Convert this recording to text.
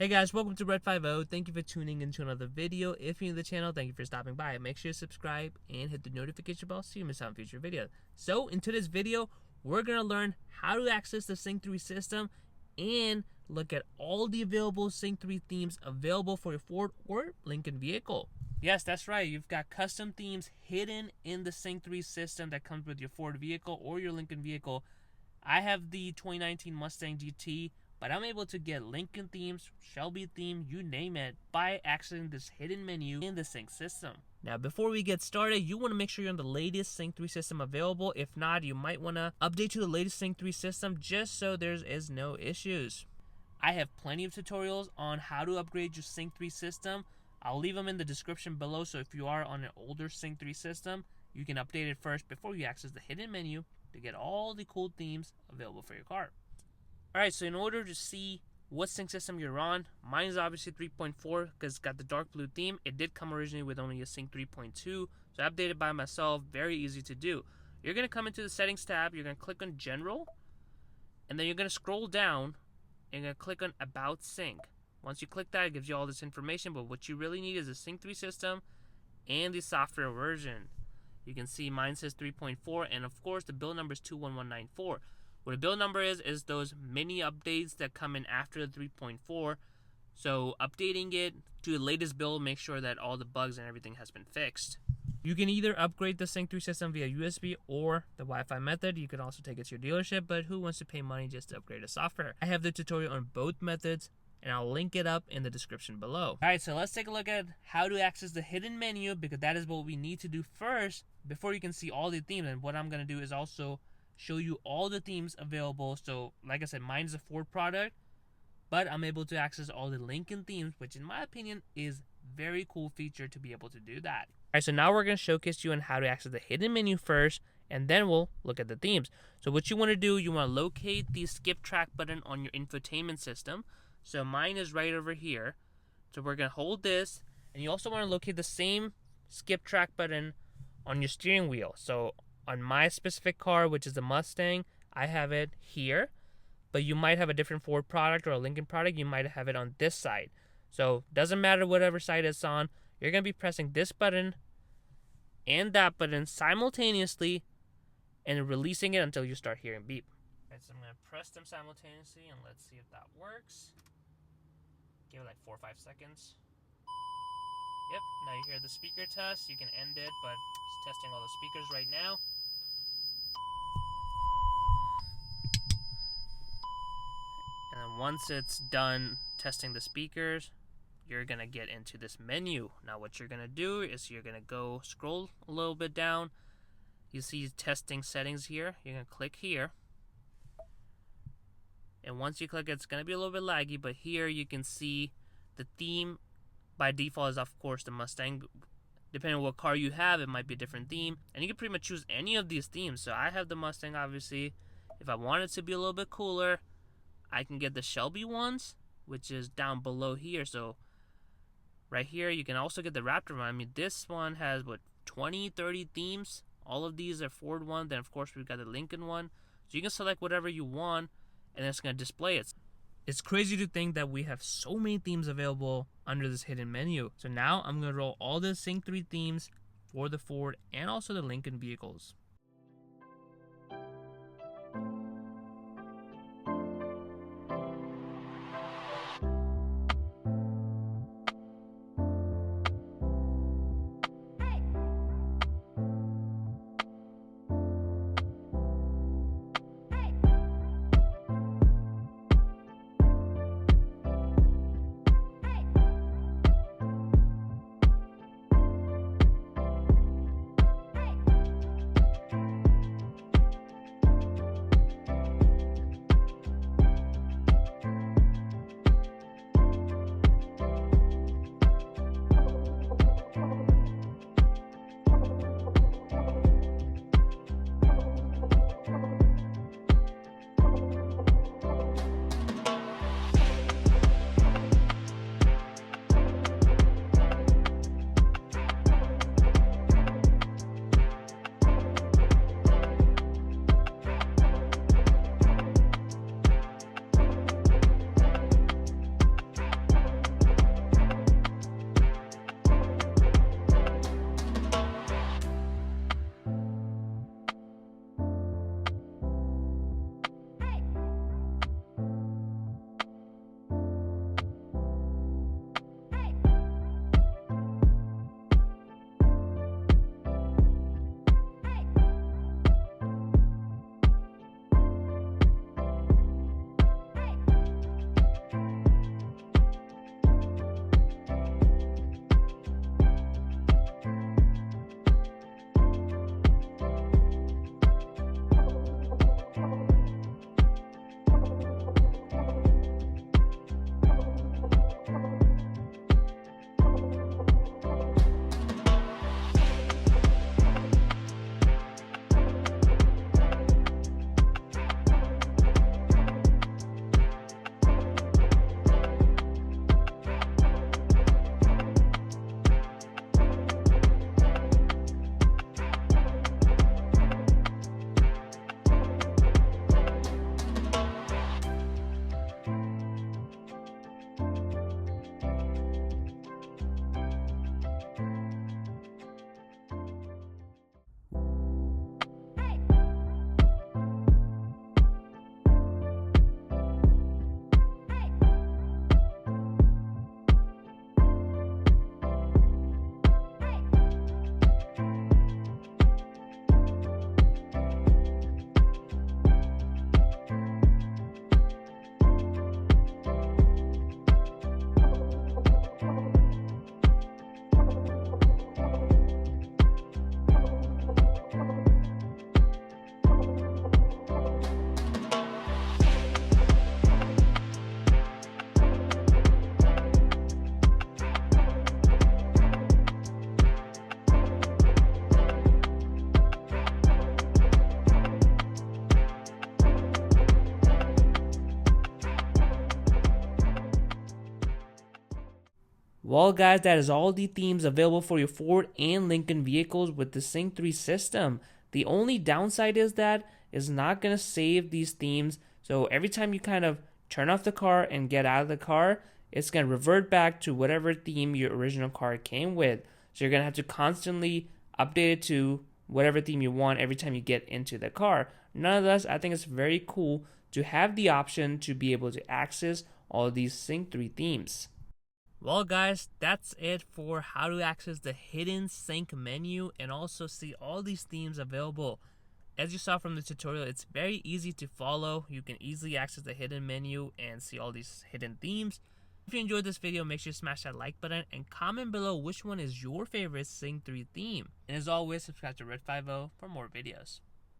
Hey guys, welcome to Red50. Thank you for tuning into another video. If you're new to the channel, thank you for stopping by. Make sure you subscribe and hit the notification bell so you miss out on future videos. So in today's video, we're going to learn how to access the Sync 3 system and look at all the available Sync 3 themes available for your Ford or Lincoln vehicle. Yes, that's right. You've got custom themes hidden in the Sync 3 system that comes with your Ford vehicle or your Lincoln vehicle. I have the 2019 Mustang GT, but I'm able to get Lincoln themes, Shelby theme, you name it, by accessing this hidden menu in the Sync system. Now, before we get started, you want to make sure you're on the latest Sync 3 system available. If not, you might want to update to the latest Sync 3 system just so there is no issues. I have plenty of tutorials on how to upgrade your Sync 3 system. I'll leave them in the description below, so if you are on an older Sync 3 system, you can update it first before you access the hidden menu to get all the cool themes available for your car. Alright, so in order to see what sync system you're on, mine is obviously 3.4 because it's got the dark blue theme. It did come originally with only a sync 3.2, so I updated by myself. Very easy to do. You're going to come into the settings tab, you're going to click on general, and then you're going to scroll down and you're going to click on about sync. Once you click that, it gives you all this information, but what you really need is a sync 3 system and the software version. You can see mine says 3.4, and of course the build number is 21194. What a build number is those mini updates that come in after the 3.4. So updating it to the latest build, make sure that all the bugs and everything has been fixed. You can either upgrade the Sync 3 system via USB or the Wi-Fi method. You can also take it to your dealership, but who wants to pay money just to upgrade the software? I have the tutorial on both methods, and I'll link it up in the description below. Alright, so let's take a look at how to access the hidden menu, because that is what we need to do first before you can see all the themes. And what I'm going to do is also show you all the themes available. So like I said, mine is a Ford product, but I'm able to access all the Lincoln themes, which in my opinion is very cool feature to be able to do that. Alright, so now we're going to showcase you on how to access the hidden menu first, and then we'll look at the themes. So what you want to do, you want to locate the skip track button on your infotainment system. So mine is right over here. So we're going to hold this, and you also want to locate the same skip track button on your steering wheel. So on my specific car, which is the Mustang, I have it here, but you might have a different Ford product or a Lincoln product. You might have it on this side. So doesn't matter whatever side it's on, you're going to be pressing this button and that button simultaneously and releasing it until you start hearing beep. Alright, so I'm going to press them simultaneously and let's see if that works. Give it like 4 or 5 seconds. Yep, now you hear the speaker test. You can end it, but it's testing all the speakers right now. And then once it's done testing the speakers, you're going to get into this menu. Now what you're going to do is you're going to go scroll a little bit down. You see testing settings here. You're going to click here. And once you click it, it's going to be a little bit laggy, but here you can see the theme by default is of course the Mustang. Depending on what car you have, it might be a different theme. And you can pretty much choose any of these themes. So I have the Mustang, obviously. If I want it to be a little bit cooler, I can get the Shelby ones, which is down below here. So right here, you can also get the Raptor one. I mean, this one has, what, 20, 30 themes? All of these are Ford one. Then, of course, we've got the Lincoln one. So you can select whatever you want, and it's going to display it. It's crazy to think that we have so many themes available under this hidden menu. So now I'm going to roll all the Sync 3 themes for the Ford and also the Lincoln vehicles. Well guys, that is all the themes available for your Ford and Lincoln vehicles with the Sync 3 system. The only downside is that it's not going to save these themes. So every time you kind of turn off the car and get out of the car, it's going to revert back to whatever theme your original car came with. So you're going to have to constantly update it to whatever theme you want every time you get into the car. Nonetheless, I think it's very cool to have the option to be able to access all these Sync 3 themes. Well guys, that's it for how to access the hidden sync menu and also see all these themes available. As you saw from the tutorial, it's very easy to follow. You can easily access the hidden menu and see all these hidden themes. If you enjoyed this video, make sure to smash that like button and comment below which one is your favorite Sync 3 theme. And as always, subscribe to Red50 for more videos.